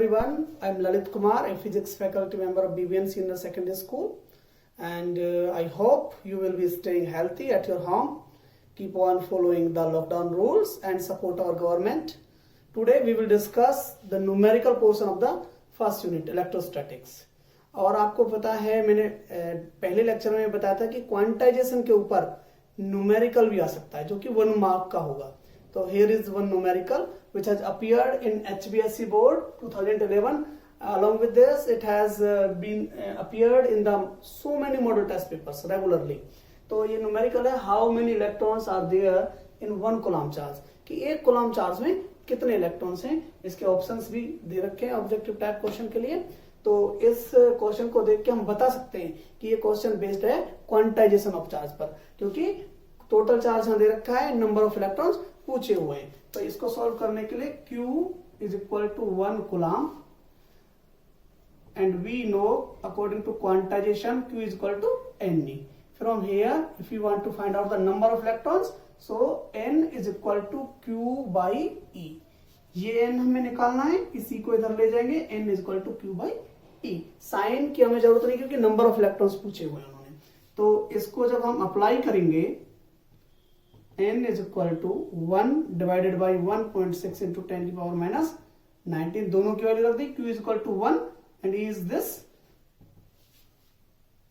everyone, I am Lalit Kumar, a physics faculty member of BBN Senior Secondary School, and I hope you will be staying healthy at your home. Keep on following the lockdown rules and support our government. Today we will discuss the numerical portion of the first unit, electrostatics. और आपको पता है मैंने पहले lecture में बताया था कि क्वांटाइजेशन के ऊपर न्यूमेरिकल भी आ सकता है जो कि 1 मार्क का होगा. तो here is one numerical which has appeared in HBSC board 2011. Along with this, it has been appeared in the so many model test papers regularly. तो ये numerical है how many electrons are there in 1 coulomb charge, कि एक coulomb charge में कितने electrons हैं. इसके options भी दे रखे हैं ऑब्जेक्टिव टाइप क्वेश्चन के लिए. तो इस क्वेश्चन को देख के हम बता सकते हैं कि ये क्वेश्चन बेस्ड है क्वांटाइजेशन ऑफ चार्ज पर, क्योंकि टोटल चार्ज दे रखा है, नंबर ऑफ इलेक्ट्रॉन्स पूछे हुए हैं. तो इसको सॉल्व करने के लिए Q is equal to 1 coulomb and we know according to quantization Q is equal to Ne. From here, if you want to find out the number of electrons, so N is equal to Q by E. ये N हमें निकालना है, इसी को इधर ले जाएंगे. N is equal to Q by E. Sign की हमें जरूरत नहीं क्योंकि नंबर ऑफ इलेक्ट्रॉन्स पूछे हुए हैं उन्होंने. तो इसको जब हम अप्लाई करेंगे, N is equal to 1 divided by 1.6 into 10 की पावर माइनस 19, दोनों की वैल्यू रख दी. Q is equal to 1 and E is this.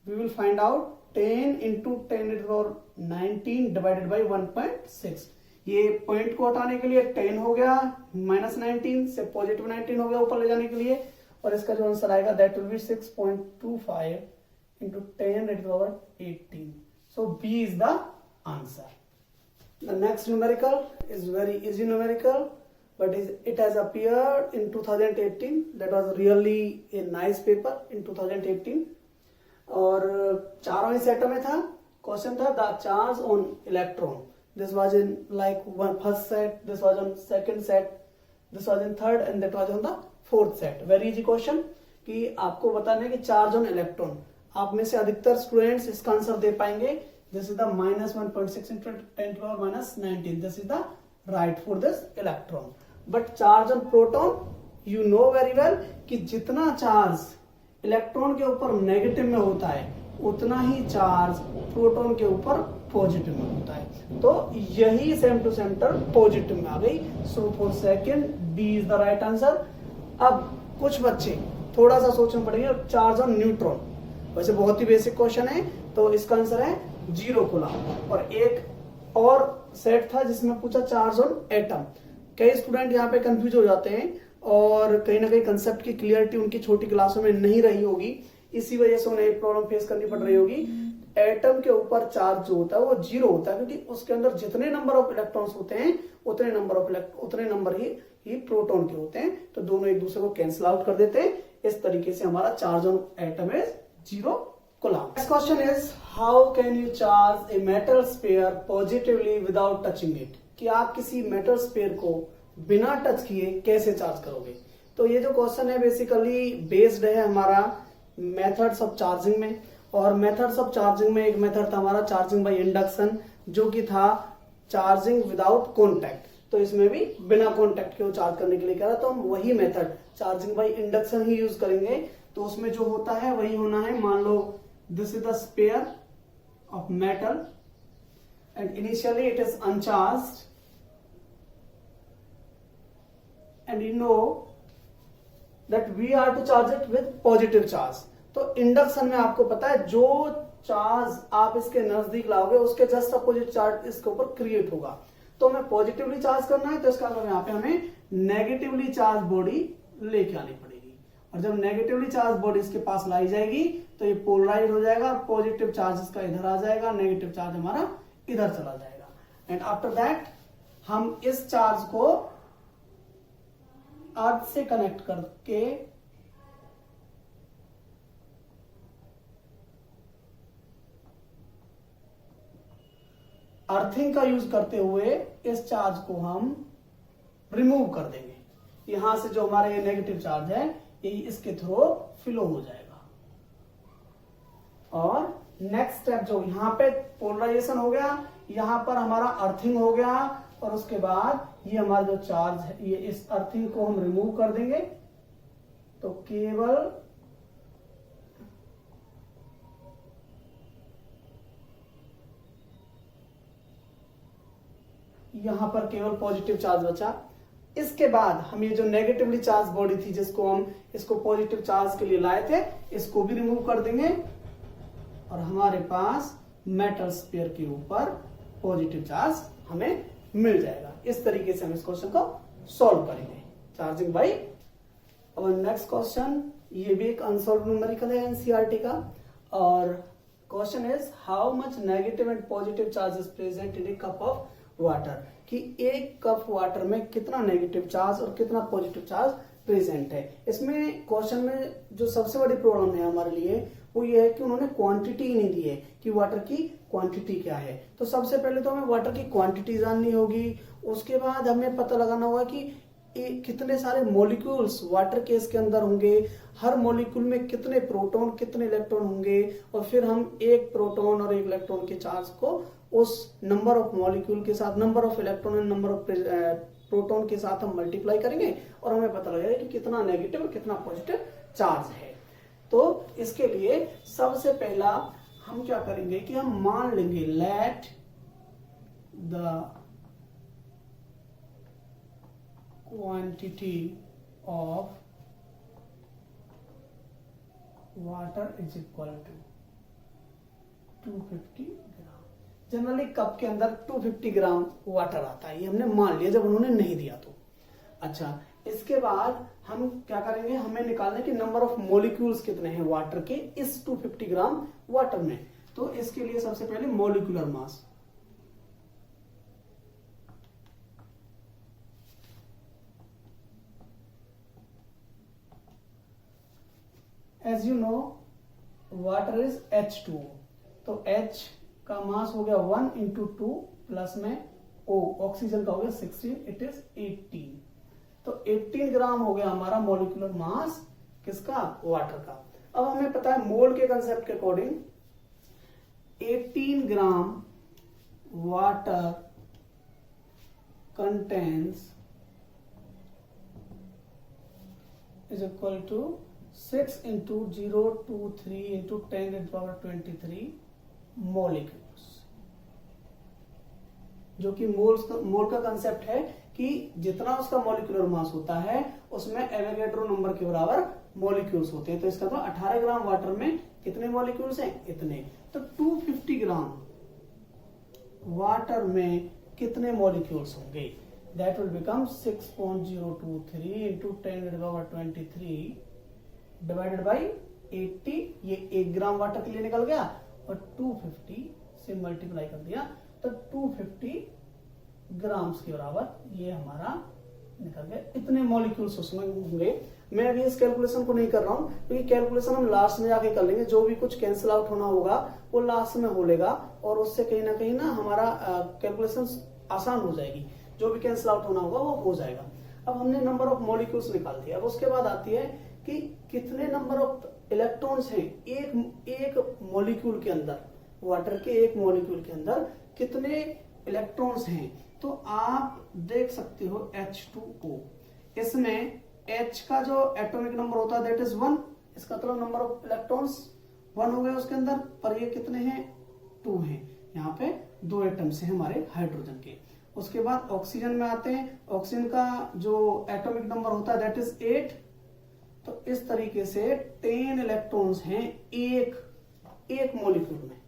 We will find out 10 into 10 to the power 19 divided by 1.6. ये पॉइंट को हटाने के लिए 10 हो गया, माइनस 19 से पॉजिटिव 19 हो गया ऊपर ले जाने के लिए, और इसका जो आंसर आएगा that will be 6.25 into 10 to the power 18. So B is the answer. The next numerical is very easy numerical, but it has appeared in 2018. That was really a nice paper in 2018. और चारों ही सेटों में था. Question था the charge on electron. This was in like one first set, this was on second set, this was in third and that was on the fourth set. Very easy question कि आपको बताना है कि charge on electron. आप में से अधिकतर students इसका आंसर दे पाएंगे. This is the minus 1.6 into 10 to the power minus 19. This is the right for this electron. But charge on proton you know very well कि जितना चार्ज इलेक्ट्रॉन के ऊपर नेगेटिव में होता है उतना ही चार्ज प्रोटॉन के ऊपर पॉजिटिव में होता है. तो यही same to same term positive में आ गई. So for second B is the right answer. अब कुछ बच्चे थोड़ा सा सोचना पड़ेगा चार्ज ऑन न्यूट्रॉन. वैसे बहुत ही बेसिक क्वेश्चन है, तो इसका आंसर है 0 कूलम. और एक और सेट था जिसमें पूछा चार्ज ऑन एटम. कई स्टूडेंट यहाँ पे कंफ्यूज हो जाते हैं और कहीं ना कहीं कंसेप्ट की क्लियरिटी उनकी छोटी क्लासों में नहीं रही होगी, इसी वजह से उन्हें प्रॉब्लम फेस करनी पड़ रही होगी. एटम के ऊपर चार्ज जो होता है वो 0 होता है, क्योंकि उसके अंदर जितने नंबर ऑफ इलेक्ट्रॉन्स होते हैं उतने नंबर ही प्रोटॉन के होते हैं. तो दोनों एक दूसरे को कैंसिल आउट कर देते हैं. इस तरीके से हमारा charge on atom is 0 coulomb. Next question is how can you charge a metal sphere positively without touching it. कि आप किसी मेटल स्फीयर को बिना टच किए कैसे चार्ज करोगे. तो ये जो क्वेश्चन है बेसिकली बेस्ड है हमारा मेथड्स ऑफ चार्जिंग में. और मेथड्स ऑफ चार्जिंग में एक मेथड था हमारा चार्जिंग बाय इंडक्शन, जो कि था चार्जिंग विदाउट कॉन्टैक्ट. तो इसमें भी बिना कॉन्टैक्ट के चार्ज करने के लिए कह रहा, तो हम वही method charging by induction he use करेंगे. तो उसमें जो होता है वही होना है. मान लो this is the sphere of metal and initially it is uncharged and you know that we are to charge it with positive charge. तो इंडक्शन में आपको पता है जो चार्ज आप इसके नजदीक लाओगे उसके जस्ट अपोजिट चार्ज इसके ऊपर क्रिएट होगा. तो हमें पॉजिटिवली चार्ज करना है, तो इसका मतलब यहाँ पे हमें नेगेटिवली चार्ज बॉडी लेके आनी पड़ेगी. और जब नेगेटिवली चार्ज बॉडी इसके पास लाई जाएगी तो ये पोलराइज हो जाएगा, पॉजिटिव चार्ज इसका इधर आ जाएगा, नेगेटिव चार्ज हमारा इधर चला जाएगा. एंड आफ्टर दैट हम इस चार्ज को अर्थ से कनेक्ट करके अर्थिंग का यूज करते हुए इस चार्ज को हम रिमूव कर देंगे. यहां से जो हमारा ये नेगेटिव चार्ज है ये इसके थ्रू फ्लो हो जाएगा. और नेक्स्ट स्टेप जो यहां पे पोलराइजेशन हो गया, यहां पर हमारा अर्थिंग हो गया, और उसके बाद ये हमारा जो चार्ज है ये इस अर्थिंग को हम रिमूव कर देंगे तो केवल यहां पर केवल पॉजिटिव चार्ज बचा। इसके बाद हम ये जो नेगेटिवली चार्ज बॉडी थी जिसको हम इसको पॉजिटिव चार्ज के लिए लाए थे, इसको भी रिमूव कर देंगे और हमारे पास मेटल स्फीयर के ऊपर पॉजिटिव चार्ज हमें मिल जाएगा। इस तरीके से हम इस क्वेश्चन को सॉल्व करेंगे चार्जिंग बाय। अब नेक्स्ट क्वेश्चन, ये भी एक अनसॉल्व न्यूमेरिकल है एनसीईआरटी का, और question is how much negative and positive charge is present in A cup of water, कि एक कप वाटर में कितना नेगेटिव चार्ज और कितना पॉजिटिव चार्ज प्रेजेंट है। इसमें क्वेश्चन में जो सबसे बड़ी प्रॉब्लम है हमारे लिए वो ये है कि उन्होंने क्वांटिटी ही नहीं दी है कि वाटर की क्वांटिटी क्या है। तो सबसे पहले तो हमें वाटर की क्वांटिटी जाननी होगी, उसके बाद हमें पता लगाना होगा कि कितने सारे मॉलिक्यूल्स वाटर के इसके अंदर होंगे, हर मॉलिक्यूल में कितने प्रोटॉन कितने इलेक्ट्रॉन होंगे, और फिर हम एक प्रोटॉन और एक इलेक्ट्रॉन के चार्ज को उस नंबर ऑफ मॉलिक्यूल के साथ, number of electron and number of proton के साथ हम मल्टीप्लाई करेंगे और हमें पता लगेगा कि कितना नेगेटिव और कितना पॉजिटिव चार्ज है। तो इसके लिए सबसे पहला हम क्या करेंगे कि हम मान लेंगे let the quantity of water is equal to 250 gram. Generally cup के अंदर 250 ग्राम वाटर आता है, ये हमने मान लिया जब उन्होंने नहीं दिया तो। अच्छा, इसके बाद हम क्या करेंगे, हमें निकालना है कि नंबर ऑफ मॉलिक्यूल्स कितने हैं वाटर के इस 250 ग्राम वाटर में। तो इसके लिए सबसे पहले molecular mass, as you know water is H2O, तो H का मास हो गया 1 इंटू 2 प्लस में O, ऑक्सीजन का हो गया 16, इट इज 18। तो 18 ग्राम हो गया हमारा मॉलिक्यूलर मास किसका, वाटर का। अब हमें पता है मोल के कंसेप्ट के according 18 gram water contains is equal to 6 into 023 into 10⁻23 molecules, जो कि मोल का कंसेप्ट है कि जितना उसका मॉलिक्यूलर मास होता है उसमें एवोगैड्रो नंबर के बराबर मॉलिक्यूल्स होते हैं। तो इसका तो 18 ग्राम वाटर में कितने मॉलिक्यूल्स हैं, इतने। तो 250 ग्राम वाटर में कितने मॉलिक्यूल्स होंगे, that will become 6.023 into 10⁻23 divided by 80। ये 1 ग्राम वाटर के लिए निकल गया और 250 से मल्टीप्लाई कर दिया तो 250 ग्राम्स के बराबर ये हमारा निकल गया। इतने मॉलिक्यूल्स उसमें होंगे। मैं अभी इस कैलकुलेशन को नहीं कर रहा हूं क्योंकि कैलकुलेशन हम लास्ट में जाके कर लेंगे, जो भी कुछ कैंसिल आउट होना होगा वो लास्ट में हो लेगा और उससे कहीं ना हमारा कैलकुलेशन आसान हो जाएगी, जो भी कैंसिल आउट होना होगा वो हो जाएगा। अब हमने नंबर ऑफ मॉलिक्यूल्स निकाल दिया। अब उसके बाद आती है कि कितने नंबर ऑफ इलेक्ट्रॉन्स हैं एक मॉलिक्यूल के अंदर, वाटर के एक मॉलिक्यूल के अंदर कितने इलेक्ट्रॉन्स हैं। तो आप देख सकते हो H2O, इसमें H का जो एटॉमिक नंबर होता है दैट इज 1, इसका मतलब नंबर ऑफ इलेक्ट्रॉन्स 1 हो गए उसके अंदर, पर ये कितने हैं, 2 हैं। यहाँ पे 2 एटम्स हैं हमारे हाइड्रोजन के। उसके बाद ऑक्सीजन में आते हैं, ऑक्सीजन का जो एटॉमिक नंबर होता है दैट इज 8। तो इस तरीके से 10 इलेक्ट्रॉन्स हैं एक मॉलिक्यूल में।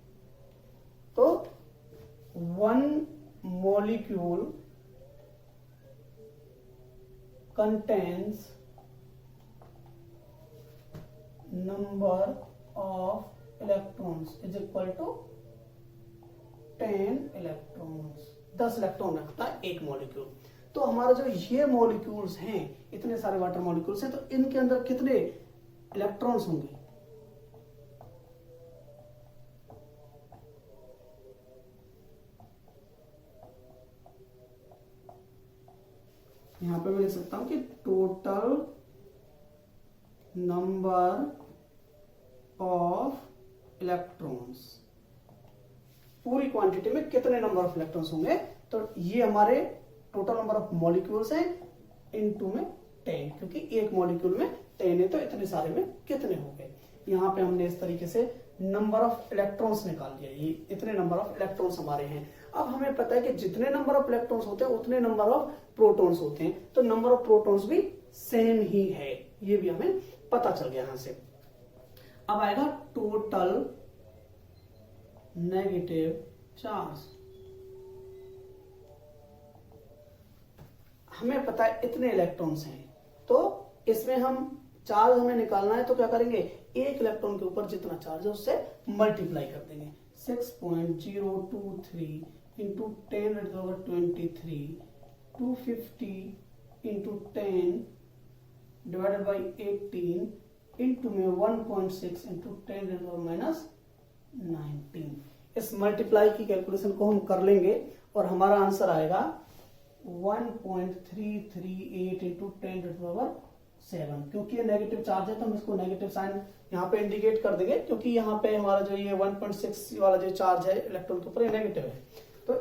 तो 1 molecule contains number of electrons is equal to 10 electrons। 10 electron रखता है एक मॉलिक्यूल। तो हमारा जो ये मॉलिक्यूल्स हैं, इतने सारे वाटर मॉलिक्यूल्स हैं, तो इनके अंदर कितने इलेक्ट्रॉन्स होंगे, यहां पे मैं लिख सकता हूं कि टोटल नंबर ऑफ इलेक्ट्रॉन्स, पूरी क्वांटिटी में कितने नंबर ऑफ इलेक्ट्रॉन्स होंगे। तो ये हमारे टोटल नंबर ऑफ मॉलिक्यूल्स हैं, इनटू में 10, क्योंकि एक मॉलिक्यूल में 10 है तो इतने सारे में कितने हो गए। यहाँ पे हमने इस तरीके से नंबर ऑफ इलेक्ट्रॉन्स निकाल दिया, ये इतने नंबर ऑफ इलेक्ट्रॉन्स हमारे हैं। अब हमें पता है कि जितने नंबर ऑफ इलेक्ट्रॉन्स होते हैं उतने नंबर ऑफ प्रोटॉन्स होते हैं, तो नंबर ऑफ प्रोटॉन्स भी सेम ही है, ये भी हमें पता चल गया यहां से। अब आएगा टोटल नेगेटिव चार्ज। हमें पता है इतने इलेक्ट्रॉन्स हैं, तो इसमें हम चार्ज हमें निकालना है, तो क्या करेंगे, एक इलेक्ट्रॉन के ऊपर जितना चार्ज है उससे मल्टीप्लाई कर देंगे। 6.023 into 10⁻23 250 into 10 divided by 18 into में 1.6 इंटू 10⁻⁻19। इस मल्टीप्लाई की कैलकुलेशन को हम कर लेंगे और हमारा आंसर आएगा 1.338 इंटू 10⁻7। क्योंकि ये नेगेटिव चार्ज है तो हम इसको नेगेटिव साइन यहाँ पे इंडिकेट कर देंगे, क्योंकि यहाँ पे हमारा जो ये 1.6 वाला जो चार्ज है इलेक्ट्रॉन के ऊपर ये नेगेटिव है, तो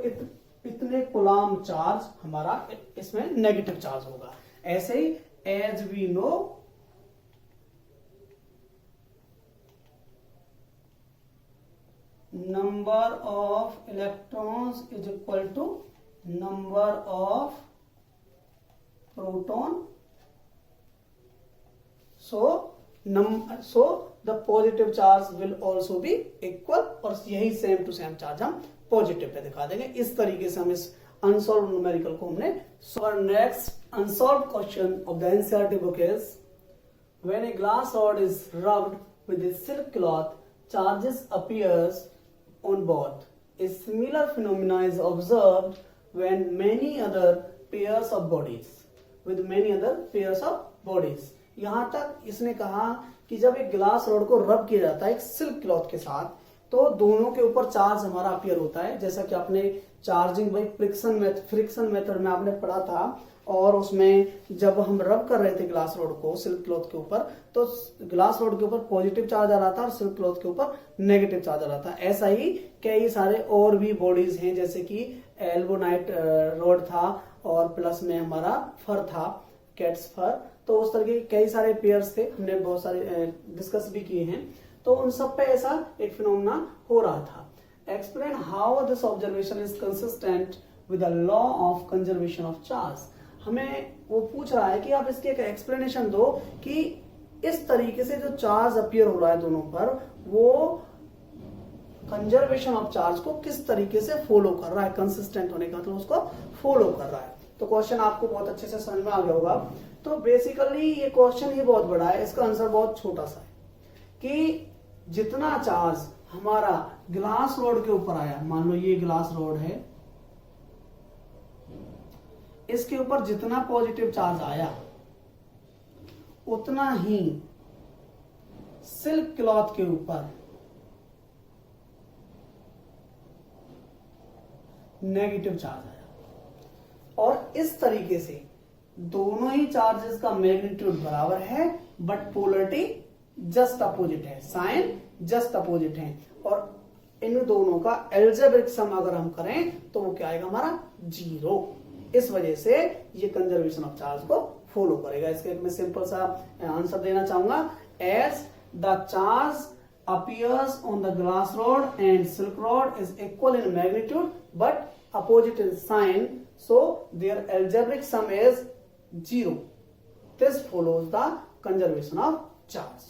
इतने कूलम्ब चार्ज हमारा इसमें नेगेटिव चार्ज होगा। ऐसे ही as we know number of electrons is equal to number of proton, so the positive charge will also be equal, और यही सेम टू सेम चार्ज हम पॉजिटिव पे दिखा देंगे। इस तरीके से हम इस अनसॉल्व न्यूमेरिकल को हमने next unsolved question of the NCERT book is when a glass rod is rubbed with a silk cloth charges appears on both. A similar phenomena is observed when many other pairs of bodies with many other pairs of bodies. यहां तक इसने कहा कि जब एक glass rod को रब किया जाता है एक सिल्क क्लॉथ के साथ, तो दोनों के ऊपर चार्ज हमारा अपीयर होता है, जैसा कि आपने चार्जिंग बाई फ्रिक्शन मेथड में आपने पढ़ा था। और उसमें जब हम रब कर रहे थे ग्लास रॉड को सिल्क क्लॉथ के ऊपर, तो ग्लास रॉड के ऊपर पॉजिटिव चार्ज आ रहा था और सिल्क क्लॉथ के ऊपर नेगेटिव चार्ज आ रहा था। ऐसा ही कई सारे और भी बॉडीज हैं, जैसे कि एल्बोनाइट रॉड था और प्लस में हमारा फर था, कैट्स फर, तो उस तरह के कई सारे पेयर्स थे, हमने बहुत सारे डिस्कस भी किए हैं। तो उन सब पे ऐसा एक फिनोमेना हो रहा था। Explain how this observation is consistent with the law of conservation of charge. हमें वो पूछ रहा है कि आप इसकी एक एक्सप्लेनेशन दो कि इस तरीके से जो चार्ज अपीयर हो रहा है दोनों पर, वो कंजर्वेशन ऑफ चार्ज को किस तरीके से फॉलो कर रहा है, कंसिस्टेंट होने का मतलब उसको फॉलो कर रहा है। तो क्वेश्चन आपको बहुत अच्छे से समझ में आ गया होगा। तो बेसिकली ये क्वेश्चन ही बहुत बड़ा है, इसका आंसर बहुत छोटा सा है कि जितना चार्ज हमारा ग्लास रॉड के ऊपर आया, मान लो ये ग्लास रॉड है, इसके ऊपर जितना पॉजिटिव चार्ज आया उतना ही सिल्क क्लॉथ के ऊपर नेगेटिव चार्ज आया। और इस तरीके से दोनों ही चार्जेस का मैग्नीट्यूड बराबर है, बट पोलरिटी जस्ट अपोजिट है, साइन जस्ट अपोजिट है। और इन दोनों का एल्जेब्रिक सम अगर हम करें तो वो क्या आएगा हमारा 0। इस वजह से ये कंजर्वेशन ऑफ चार्ज को फॉलो करेगा। इसके मैं सिंपल सा आंसर देना चाहूंगा, as the charge appears on the glass rod and silk rod is equal in magnitude but opposite in sign, so their algebraic sum is 0. This follows the conservation of charge.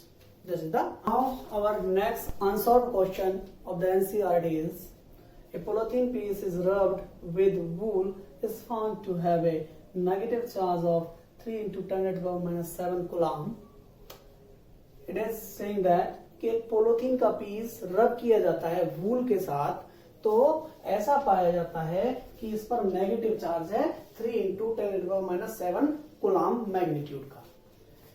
This is the now our next unsolved question of the NCERT is a polythene piece is rubbed with wool is found to have a negative charge of 3 into 10⁻⁻7 coulomb. It is saying that कि एक polythene का piece रब किया जाता है वूल के साथ, तो ऐसा पाया जाता है कि इस पर नेगेटिव चार्ज है 3 into 10⁻⁻7 कूलम्ब मैग्नीट्यूड का।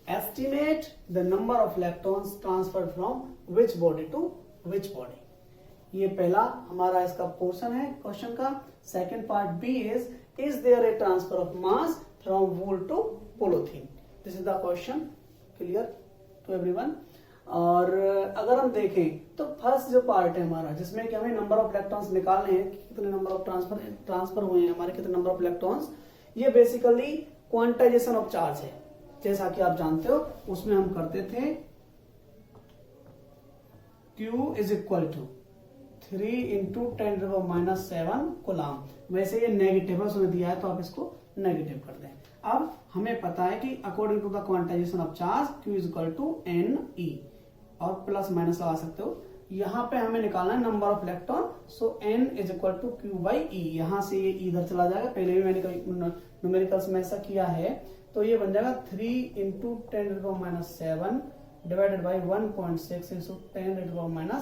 Estimate the number of electrons transferred from which body to which body. ये पहला हमारा इसका पोर्शन है क्वेश्चन का। Second part B is there a transfer of mass from wool to polythene. This is the question, clear to everyone. और अगर हम देखें तो फर्स्ट जो पार्ट है हमारा, जिसमें कि हमें नंबर ऑफ इलेक्ट्रॉन्स निकालने हैं, कितने नंबर ऑफ ट्रांसफर हुए हैं हमारे, कितने नंबर ऑफ इलेक्ट्रॉन्स, ये बेसिकली क्वांटाइजेशन ऑफ चार्ज है। जैसा कि आप जानते हो उसमें हम करते थे Q is equal to 3 × 10⁻⁷ coulomb. वैसे ये नेगेटिव है, उसमें दिया है तो आप इसको नेगेटिव कर दें। अब हमें पता है कि according to the quantization of charge Q is equal to NE, और प्लस माइनस लगा सकते हो। यहाँ पे हमें निकालना है number of electron, so N is equal to Q/E। यहाँ से ये इधर चला जाएगा, पहले भी मैंने न्यूमेरिकल्स में ऐसा किया है, तो ये बन जाएगा 3 × 10⁻⁷ डिवाइडेड बाई 1.6 × 10⁻⁹।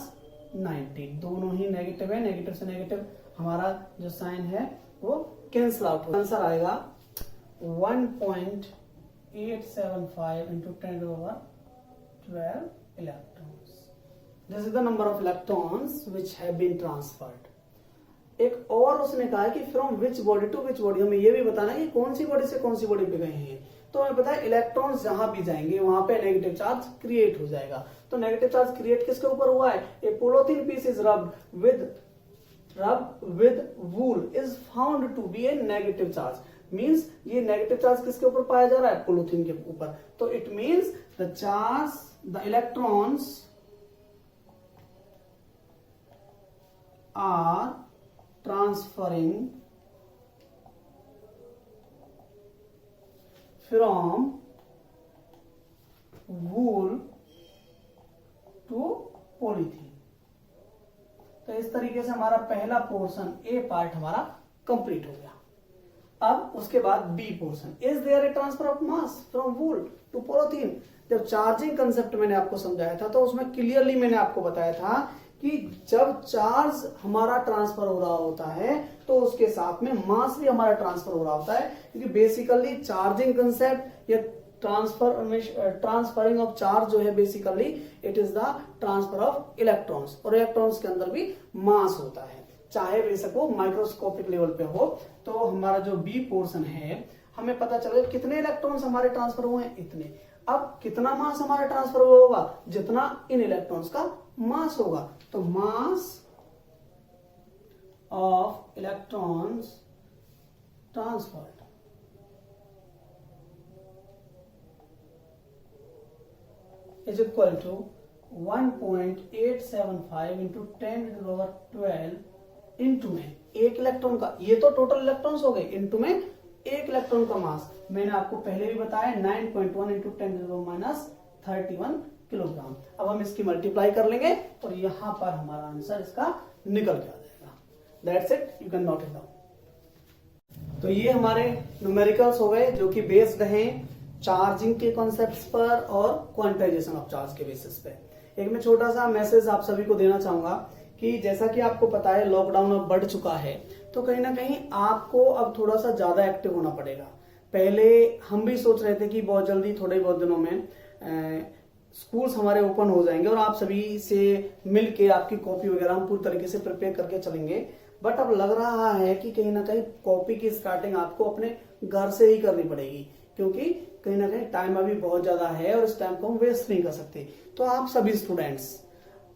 दोनों ही नेगेटिव है, नेगेटिव से नेगेटिव हमारा जो साइन है वो कैंसिल आउट हो, आंसर आएगा 1.875 × 10⁻12 electrons. This is the number of electrons which have been transferred. एक और उसने कहा है कि from which body to which body, हमें ये भी बताना है कि कौन सी बॉडी से कौन सी बॉडी पे गए हैं। तो हमें पता है इलेक्ट्रॉन्स जहां भी जाएंगे वहां पे नेगेटिव चार्ज क्रिएट हो जाएगा। तो नेगेटिव चार्ज क्रिएट किसके ऊपर हुआ है? A polythene piece is rubbed with wool is found to be a negative charge. Means ये नेगेटिव चार्ज किसके ऊपर पाया जा रहा है? पोलोथीन के ऊपर। तो it means the charge, the electrons are transferring from wool to polythene। तो इस तरीके से हमारा पहला पोर्शन ए पार्ट हमारा कंप्लीट हो गया। अब उसके बाद B portion, is there a transfer of mass from wool to polythene. जब चार्जिंग कंसेप्ट मैंने आपको समझाया था तो उसमें क्लियरली मैंने आपको बताया था कि जब चार्ज हमारा ट्रांसफर हो रहा होता है तो उसके साथ में मास भी हमारा ट्रांसफर हो रहा होता है, क्योंकि बेसिकली चार्जिंग कंसेप्ट या ट्रांसफरिंग ऑफ चार्ज जो है basically it is the transfer of electrons, और इलेक्ट्रॉन्स के अंदर भी मास होता है, चाहे बेशक वो माइक्रोस्कोपिक लेवल पे हो। तो हमारा जो बी पोर्शन है हमें पता चले कितने इलेक्ट्रॉन्स हमारे ट्रांसफर हुए हैं, इतने। अब कितना मास हमारा ट्रांसफर हुआ होगा? जितना इन इलेक्ट्रॉन्स का मास होगा। तो mass of electrons transferred is equal to 1.875 × 10⁻12 into में एक इलेक्ट्रॉन का, ये तो टोटल इलेक्ट्रॉन्स हो गए, इंटू में एक इलेक्ट्रॉन का मास। मैंने आपको पहले भी बताया 9.1 × 10⁻31 किलोग्राम। अब हम इसकी मल्टीप्लाई कर लेंगे और यहां पर हमारा आंसर इसका निकल के आ जाएगा। That's it, you can note it down. तो ये हमारे न्यूमेरिकल्स हो गए जो कि बेस्ड हैं चार्जिंग के कॉन्सेप्ट्स पर और क्वांटाइजेशन ऑफ चार्ज के बेसिस पे। एक मैं छोटा सा मैसेज आप सभी को देना चाहूंगा कि जैसा कि आपको पता है लॉकडाउन अब बढ़ चुका है, तो कहीं ना कहीं आपको अब थोड़ा सा ज्यादा एक्टिव होना पड़ेगा। पहले हम भी सोच रहे थे कि बहुत जल्दी थोड़े बहुत दिनों में स्कूल्स हमारे ओपन हो जाएंगे और आप सभी से मिलके आपकी कॉपी वगैरह हम पूरी तरीके से प्रिपेयर करके चलेंगे। बट अब लग रहा है कि कहीं ना कहीं कॉपी की स्टार्टिंग आपको अपने घर से ही करनी पड़ेगी, क्योंकि कहीं ना कहीं टाइम अभी बहुत ज्यादा है और इस टाइम को हम वेस्ट नहीं कर सकते। तो आप सभी स्टूडेंट्स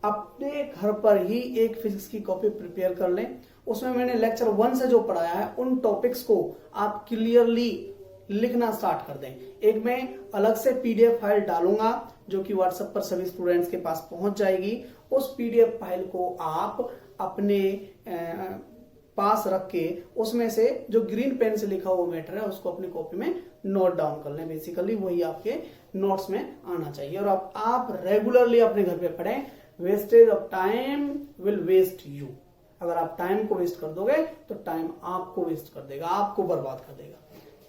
अपने घर पर ही एक फिजिक्स की कॉपी प्रिपेयर कर लें। उसमें मैंने लेक्चर 1 से जो पढ़ाया है उन टॉपिक्स को आप क्लियरली लिखना स्टार्ट कर दें। एक मैं अलग से पीडीएफ फाइल डालूंगा जो कि व्हाट्सएप पर सभी स्टूडेंट्स के पास पहुंच जाएगी। उस पीडीएफ फाइल को आप अपने पास रख के उसमें से जो ग्रीन पेन से लिखा हुआ मैटर है उसको अपनी कॉपी में नोट डाउन कर लें। बेसिकली वही आपके नोट्स में आना चाहिए और आप रेगुलरली अपने घर पे पढ़ें। Wastage of time will waste you. अगर आप टाइम को वेस्ट कर दोगे तो टाइम आपको वेस्ट कर देगा, आपको बर्बाद कर देगा।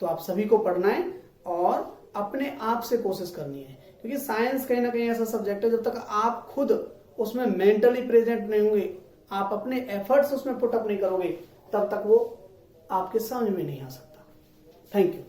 तो आप सभी को पढ़ना है और अपने आप से कोशिश करनी है, क्योंकि साइंस कहीं ना कहीं ऐसा सब्जेक्ट है जब तक आप खुद उसमें मेंटली प्रेजेंट नहीं होंगे, आप अपने एफर्ट्स उसमें पुट अप नहीं करोगे, तब तक वो आपके समझ में नहीं आ सकता। Thank you.